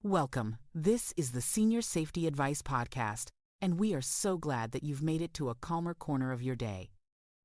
Welcome. This is the Senior Safety Advice Podcast, and we are so glad that you've made it to a calmer corner of your day.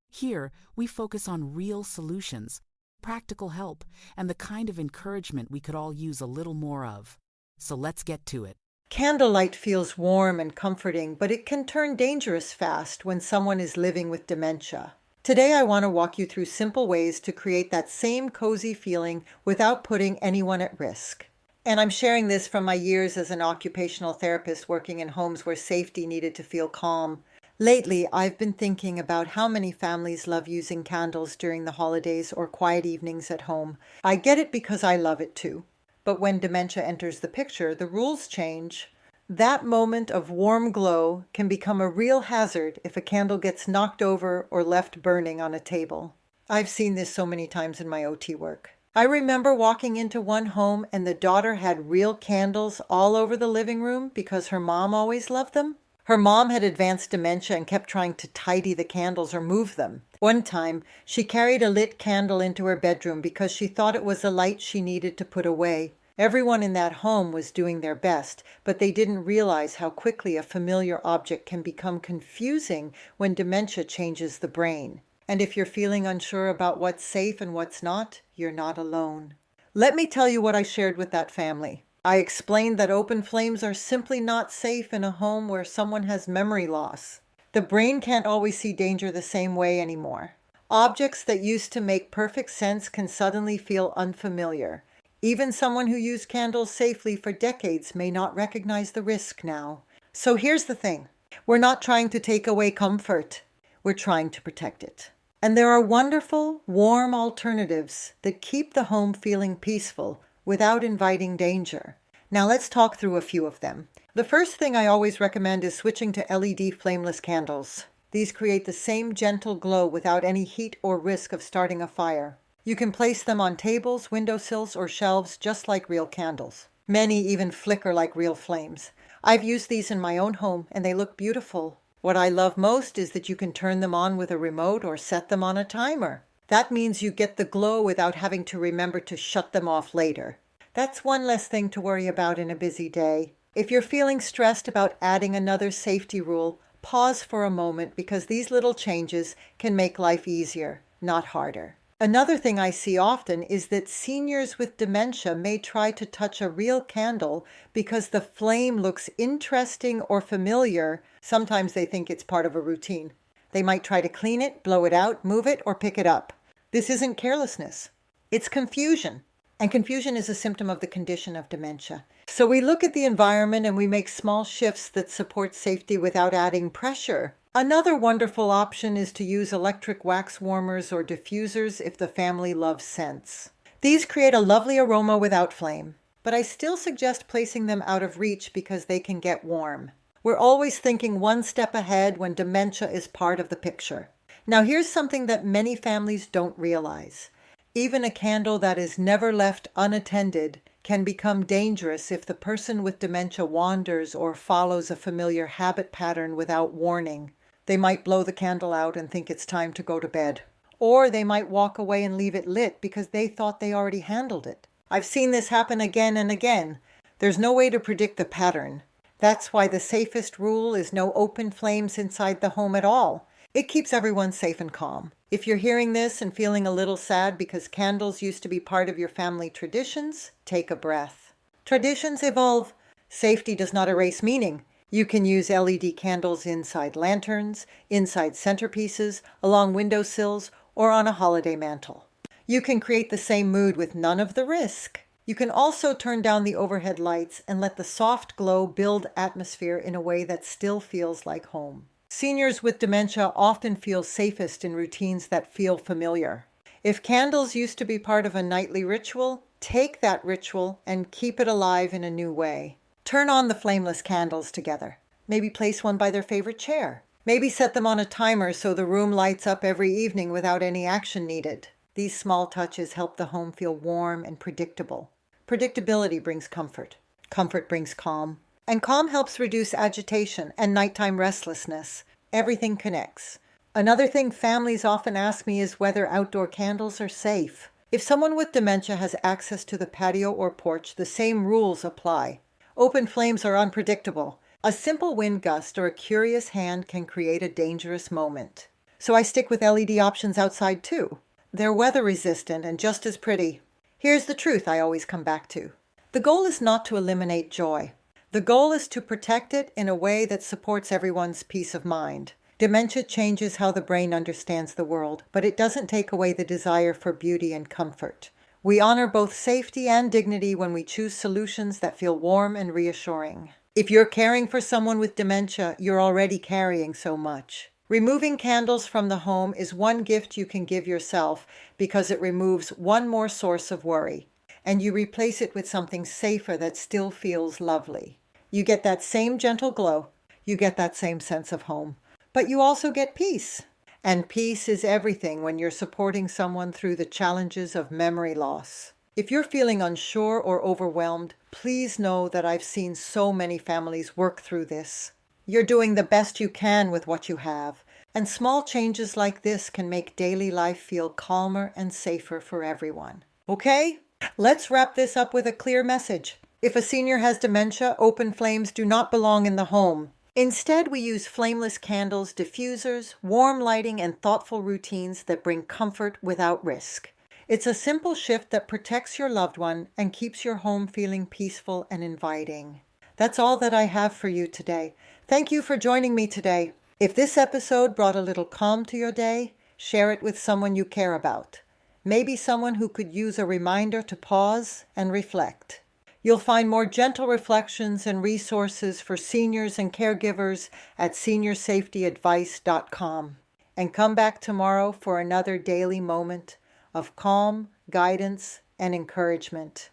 Here, we focus on real solutions, practical help, and the kind of encouragement we could all use a little more of. So let's get to it. Candlelight feels warm and comforting, but it can turn dangerous fast when someone is living with dementia. Today, I want to walk you through simple ways to create that same cozy feeling without putting anyone at risk. And I'm sharing this from my years as an occupational therapist working in homes where safety needed to feel calm. Lately, I've been thinking about how many families love using candles during the holidays or quiet evenings at home. I get it because I love it too. But when dementia enters the picture, the rules change. That moment of warm glow can become a real hazard if a candle gets knocked over or left burning on a table. I've seen this so many times in my OT work. I remember walking into one home and the daughter had real candles all over the living room because her mom always loved them. Her mom had advanced dementia and kept trying to tidy the candles or move them. One time, she carried a lit candle into her bedroom because she thought it was a light she needed to put away. Everyone in that home was doing their best, but they didn't realize how quickly a familiar object can become confusing when dementia changes the brain. And if you're feeling unsure about what's safe and what's not, you're not alone. Let me tell you what I shared with that family. I explained that open flames are simply not safe in a home where someone has memory loss. The brain can't always see danger the same way anymore. Objects that used to make perfect sense can suddenly feel unfamiliar. Even someone who used candles safely for decades may not recognize the risk now. So here's the thing. We're not trying to take away comfort. We're trying to protect it. And there are wonderful, warm alternatives that keep the home feeling peaceful without inviting danger. Now let's talk through a few of them. The first thing I always recommend is switching to LED flameless candles. These create the same gentle glow without any heat or risk of starting a fire. You can place them on tables, windowsills, or shelves just like real candles. Many even flicker like real flames. I've used these in my own home and they look beautiful. What I love most is that you can turn them on with a remote or set them on a timer. That means you get the glow without having to remember to shut them off later. That's one less thing to worry about in a busy day. If you're feeling stressed about adding another safety rule, pause for a moment because these little changes can make life easier, not harder. Another thing I see often is that seniors with dementia may try to touch a real candle because the flame looks interesting or familiar. Sometimes they think it's part of a routine. They might try to clean it, blow it out, move it, or pick it up. This isn't carelessness. It's confusion. And confusion is a symptom of the condition of dementia. So we look at the environment and we make small shifts that support safety without adding pressure. Another wonderful option is to use electric wax warmers or diffusers if the family loves scents. These create a lovely aroma without flame, but I still suggest placing them out of reach because they can get warm. We're always thinking one step ahead when dementia is part of the picture. Now here's something that many families don't realize. Even a candle that is never left unattended can become dangerous if the person with dementia wanders or follows a familiar habit pattern without warning. They might blow the candle out and think it's time to go to bed. Or they might walk away and leave it lit because they thought they already handled it. I've seen this happen again and again. There's no way to predict the pattern. That's why the safest rule is no open flames inside the home at all. It keeps everyone safe and calm. If you're hearing this and feeling a little sad because candles used to be part of your family traditions, take a breath. Traditions evolve. Safety does not erase meaning. You can use LED candles inside lanterns, inside centerpieces, along windowsills, or on a holiday mantle. You can create the same mood with none of the risk. You can also turn down the overhead lights and let the soft glow build atmosphere in a way that still feels like home. Seniors with dementia often feel safest in routines that feel familiar. If candles used to be part of a nightly ritual, take that ritual and keep it alive in a new way. Turn on the flameless candles together. Maybe place one by their favorite chair. Maybe set them on a timer so the room lights up every evening without any action needed. These small touches help the home feel warm and predictable. Predictability brings comfort. Comfort brings calm. And calm helps reduce agitation and nighttime restlessness. Everything connects. Another thing families often ask me is whether outdoor candles are safe. If someone with dementia has access to the patio or porch, the same rules apply. Open flames are unpredictable. A simple wind gust or a curious hand can create a dangerous moment. So I stick with LED options outside too. They're weather resistant and just as pretty. Here's the truth I always come back to. The goal is not to eliminate joy. The goal is to protect it in a way that supports everyone's peace of mind. Dementia changes how the brain understands the world, but it doesn't take away the desire for beauty and comfort. We honor both safety and dignity when we choose solutions that feel warm and reassuring. If you're caring for someone with dementia, you're already carrying so much. Removing candles from the home is one gift you can give yourself because it removes one more source of worry, and you replace it with something safer that still feels lovely. You get that same gentle glow, you get that same sense of home, but you also get peace. And peace is everything when you're supporting someone through the challenges of memory loss. If you're feeling unsure or overwhelmed, please know that I've seen so many families work through this. You're doing the best you can with what you have, and small changes like this can make daily life feel calmer and safer for everyone. Okay? Let's wrap this up with a clear message. If a senior has dementia, open flames do not belong in the home. Instead, we use flameless candles, diffusers, warm lighting, and thoughtful routines that bring comfort without risk. It's a simple shift that protects your loved one and keeps your home feeling peaceful and inviting. That's all that I have for you today. Thank you for joining me today. If this episode brought a little calm to your day, share it with someone you care about. Maybe someone who could use a reminder to pause and reflect. You'll find more gentle reflections and resources for seniors and caregivers at seniorsafetyadvice.com. And come back tomorrow for another daily moment of calm, guidance, and encouragement.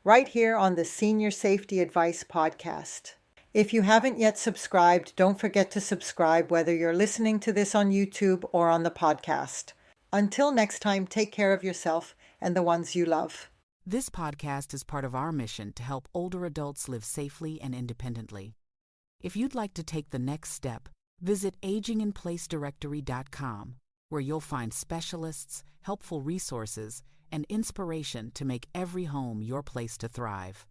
Right here on the Senior Safety Advice Podcast. If you haven't yet subscribed, don't forget to subscribe whether you're listening to this on YouTube or on the podcast. Until next time, take care of yourself and the ones you love. This podcast is part of our mission to help older adults live safely and independently. If you'd like to take the next step, visit aginginplacedirectory.com, where you'll find specialists, helpful resources, and inspiration to make every home your place to thrive.